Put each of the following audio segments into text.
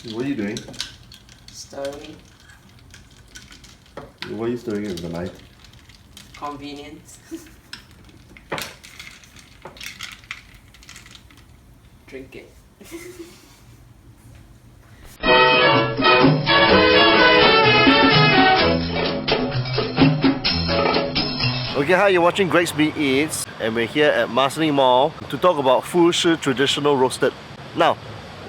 What are you doing? Stirring. Why are you stirring it with a knife? Convenience. Drink it. Okay, hi, you're watching Greg's Meat Eats, and we're here at Marsiling Mall to talk about Fushi traditional roasted. Now,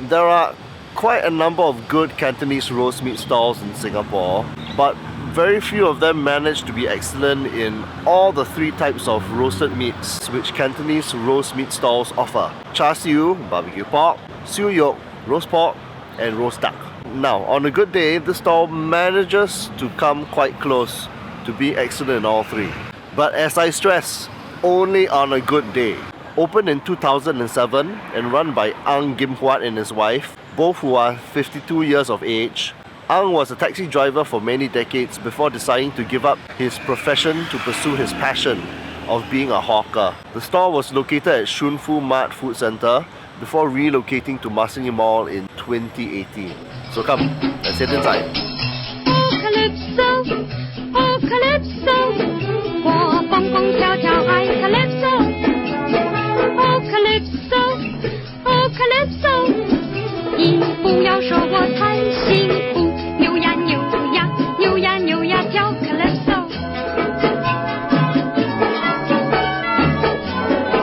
there are quite a number of good Cantonese roast meat stalls in Singapore, but very few of them manage to be excellent in all the three types of roasted meats which Cantonese roast meat stalls offer: char siu, barbecue pork; siu yok, roast pork; and roast duck. Now, on a good day, the stall manages to come quite close to being excellent in all three. But as I stress, only on a good day. Opened in 2007 and run by Ang Gim Huat and his wife, both who are 52 years of age. Ang was a taxi driver for many decades before deciding to give up his profession to pursue his passion of being a hawker. The store was located at Shun Fu Mart Food Centre before relocating to Marsiling Mall in 2018. So come, let's head inside. Oh Calypso, 我蹦蹦跳跳爱 Calypso， Oh Calypso， Oh Calypso， 你不要说我太辛苦，扭呀扭呀，扭呀扭呀跳 Calypso，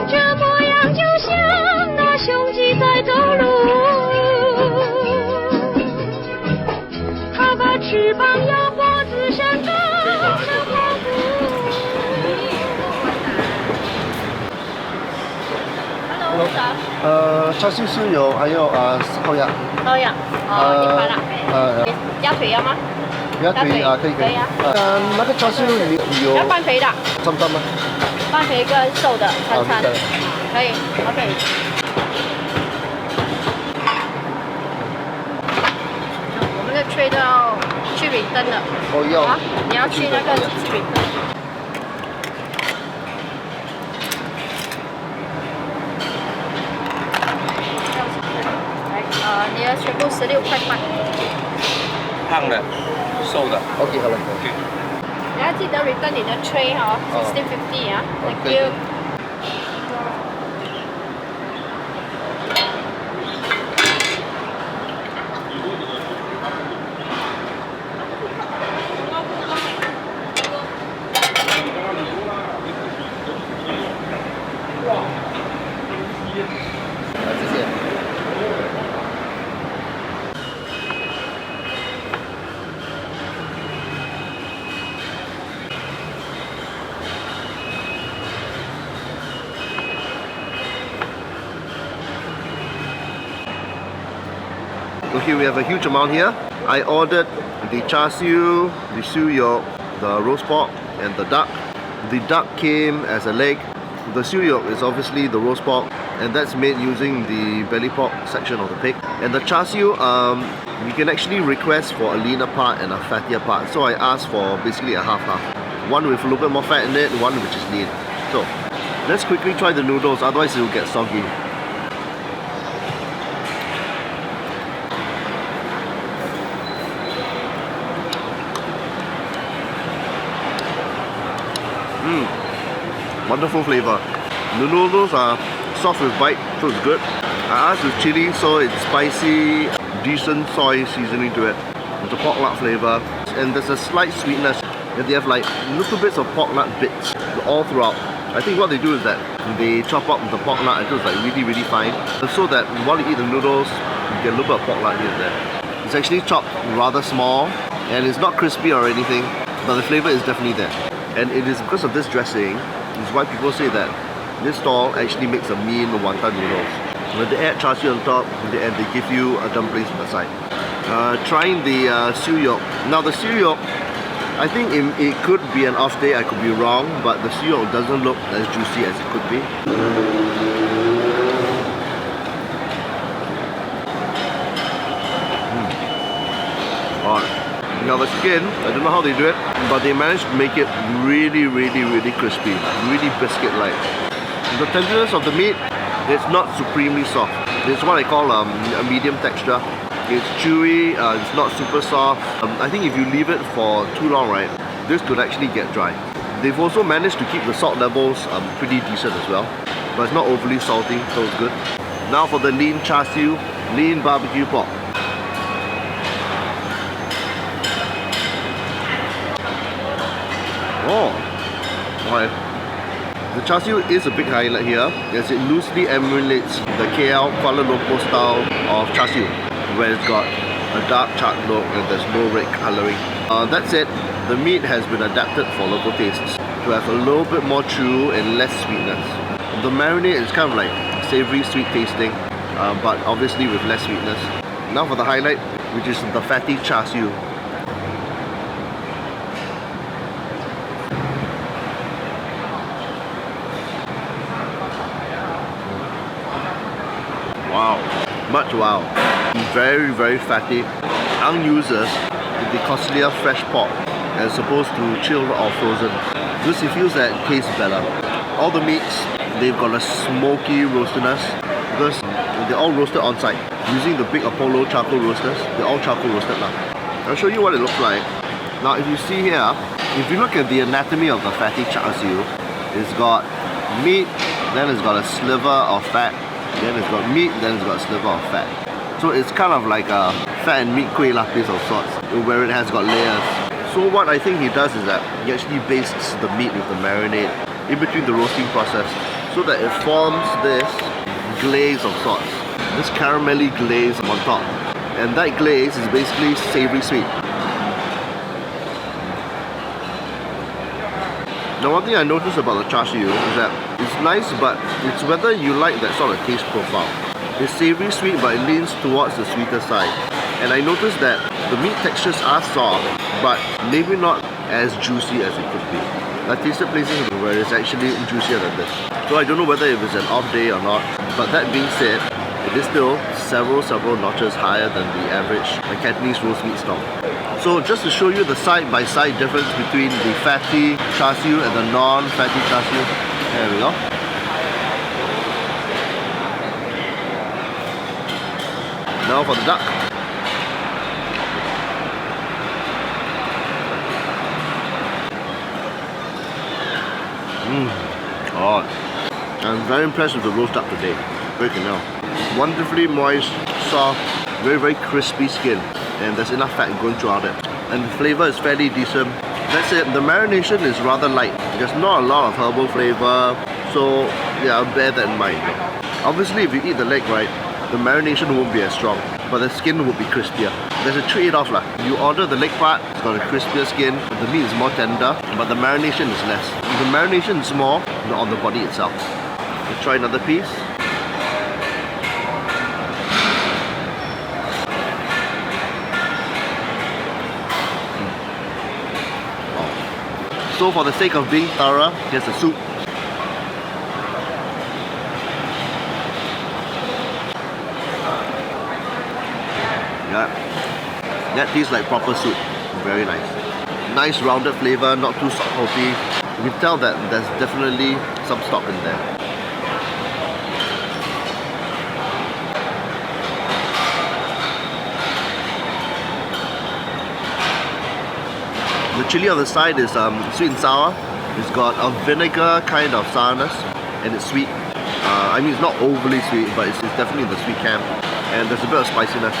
这模样就像那雄鸡在走路，它把翅膀摇脖子伸高。char siu 是有，还有烤鸭。烤鸭，100啦。鸭腿要吗？鸭腿啊，可以。那个 char siu 有要半肥的。脏吗？半肥跟瘦的餐，可以 ，OK。我们的吹都要去饼灯的。哦，要。啊，你要去那个去饼灯。你的全部16块半。胖的，瘦的。OK， 好了。OK。你要记得 return 你的 tray 哈，16.50啊 ，Thank you。Okay, we have a huge amount here. I ordered the char siu, the siu yok, the roast pork, and the duck. The duck came as a leg. The siu yok is obviously the roast pork, and that's made using the belly pork section of the pig. And the char siu, you can actually request for a leaner part and a fattier part. So I asked for basically a half-half. One with a little bit more fat in it, one which is lean. So let's quickly try the noodles, otherwise it will get soggy. Wonderful flavor. The noodles are soft with bite, so it's good. I asked with chili, so it's spicy, decent soy seasoning to it. It's a pork lard flavor, and there's a slight sweetness. And they have like little bits of pork lard bits all throughout. I think what they do is that they chop up the pork lard until it's like really fine, so that while you eat the noodles, you get a little bit of pork lard here and there. It's actually chopped rather small, and it's not crispy or anything, but the flavor is definitely there. And it is because of this dressing is why people say that this stall actually makes a mean Wanton noodles. When they add char siu on top, and they give you a dumplings on the side. Trying the siu yok. Now the siu yok, I think it could be an off day, I could be wrong, but the siu yok doesn't look as juicy as it could be. Now the skin, I don't know how they do it, but they managed to make it really crispy, really biscuit-like. The tenderness of the meat, it's not supremely soft. It's what I call a medium texture. It's chewy, it's not super soft. I think if you leave it for too long, right, this could actually get dry. They've also managed to keep the salt levels pretty decent as well, but it's not overly salty, so it's good. Now for the lean char siu, lean barbecue pork. Oh, okay. The char siu is a big highlight here, as it loosely emulates the KL Kuala Lumpur style of char siu, where it's got a dark charred look and there's no red colouring. That said, the meat has been adapted for local tastes to have a little bit more chew and less sweetness. The marinade is kind of like savoury sweet tasting, but obviously with less sweetness. Now for the highlight, which is the fatty char siu. Wow, much wow. Very, very fatty. Ang uses the costlier fresh pork as opposed to chilled or frozen. This he feels that it tastes better. All the meats, they've got a smoky roastiness because they're all roasted on site using the big Apollo charcoal roasters. They're all charcoal roasted now. I'll show you what it looks like. Now if you see here, if you look at the anatomy of the fatty char siu, it's got meat, then it's got a sliver of fat, then it's got meat, then it's got a sliver of fat. So it's kind of like a fat and meat kueh lapis of sorts, where it has got layers. So what I think he does is that he actually bastes the meat with the marinade in between the roasting process, so that it forms this glaze of sorts, this caramelly glaze on top. And that glaze is basically savoury sweet. Now one thing I noticed about the char siu is that it's nice, but it's whether you like that sort of taste profile. It's savoury sweet, but it leans towards the sweeter side. And I noticed that the meat textures are soft, but maybe not as juicy as it could be. I tasted places where it's actually juicier than this. So I don't know whether it was an off day or not, but that being said, it is still several notches higher than the average Cantonese roast meat stall. So just to show you the side-by-side difference between the fatty char siu and the non-fatty char siu, there we go. Now for the duck. God. I'm very impressed with the roast duck today. Freaking hell. Wonderfully moist, soft, very crispy skin, and there's enough fat going throughout it. And the flavour is fairly decent. That's it, the marination is rather light. There's not a lot of herbal flavour, so yeah, I'll bear that in mind. Obviously if you eat the leg right, the marination won't be as strong, but the skin will be crispier. There's a trade-off lah. You order the leg part, it's got a crispier skin, the meat is more tender, but the marination is less. The marination is more on the body itself. Let's try another piece. So for the sake of being thorough, here's the soup. Yeah, that tastes like proper soup. Very nice. Nice rounded flavour, not too salty. You can tell that there's definitely some stock in there. The chili on the side is sweet and sour. It's got a vinegar kind of sourness, and it's sweet. I mean, it's not overly sweet, but it's definitely in the sweet camp. And there's a bit of spiciness.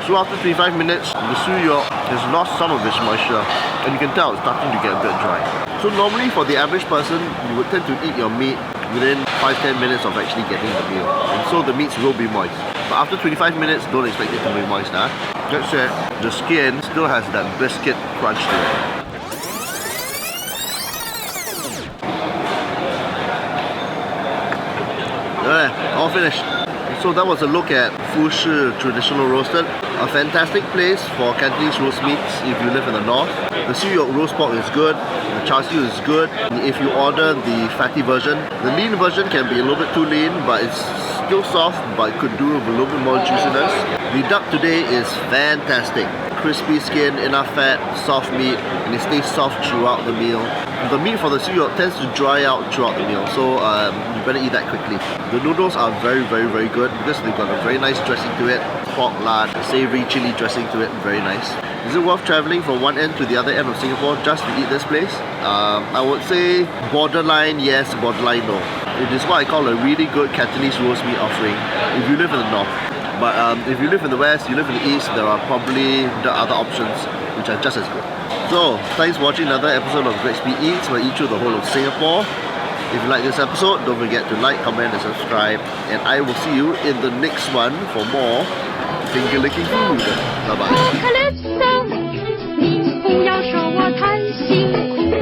So after 25 minutes, the suyo has lost some of its moisture, and you can tell it's starting to get a bit dry. So normally for the average person, you would tend to eat your meat within 5-10 minutes of actually getting the meal, and so the meats will be moist. But after 25 minutes, don't expect it to be moist. That said, the skin still has that biscuit crunch to it. Yeah, all finished. So that was a look at Fushi Traditional Roasted. A fantastic place for Cantonese roast meats if you live in the north. The suyo roast pork is good, the char siu is good. If you order the fatty version, the lean version can be a little bit too lean, but it's still soft, but could do with a little bit more juiciness. The duck today is fantastic. Crispy skin, enough fat, soft meat, and it stays soft throughout the meal. The meat for the seaweed tends to dry out throughout the meal, so you better eat that quickly. The noodles are very good because they've got a very nice dressing to it. Pork lard, savory chili dressing to it, very nice. Is it worth travelling from one end to the other end of Singapore just to eat this place? I would say borderline yes, borderline no. It is what I call a really good Cantonese roast meat offering if you live in the north. But if you live in the west, you live in the east, there are probably the other options which are just as good. So, thanks for watching another episode of Great Speed Eats where I eat through the whole of Singapore. If you like this episode, don't forget to like, comment and subscribe. And I will see you in the next one for more finger licking food. Bye bye. Calypso，你不要说我太辛苦。